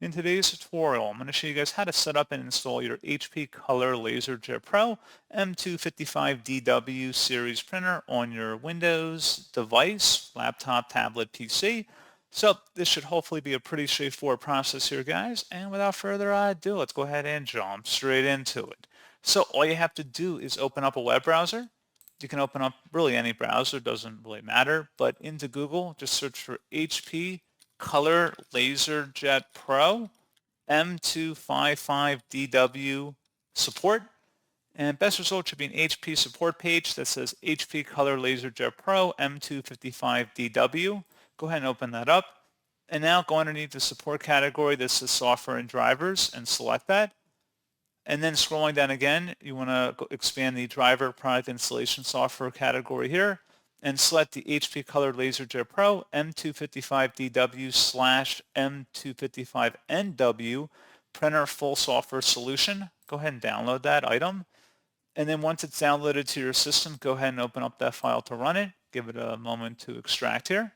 In today's tutorial, I'm going to show you guys how to set up and install your HP Color LaserJet Pro M255dw series printer on your Windows device, laptop, tablet, PC. So this should hopefully be a pretty straightforward process here, guys. And without further ado, let's go ahead and jump straight into it. So all you have to do is open up a web browser. You can open up really any browser, doesn't really matter, but into Google, just search for HP Color LaserJet Pro M255dw support, and best result should be an HP support page that says HP Color LaserJet Pro M255dw. Go ahead and open that up, and now go underneath the support category that says software and drivers and select that. And then scrolling down again, you want to expand the driver product installation software category here and select the HP Color LaserJet Pro M255dw/M255NW printer full software solution. Go ahead and download that item. And then once it's downloaded to your system, go ahead and open up that file to run it. Give it a moment to extract here.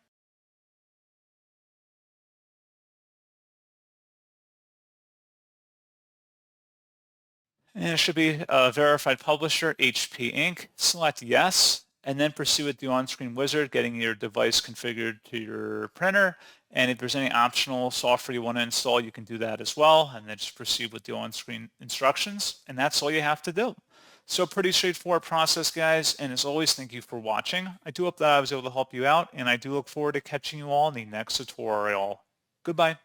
And it should be a verified publisher, HP Inc. Select yes, and then proceed with the on-screen wizard, getting your device configured to your printer. And if there's any optional software you want to install, you can do that as well. And then just proceed with the on-screen instructions. And that's all you have to do. So pretty straightforward process, guys. And as always, thank you for watching. I do hope that I was able to help you out. And I do look forward to catching you all in the next tutorial. Goodbye.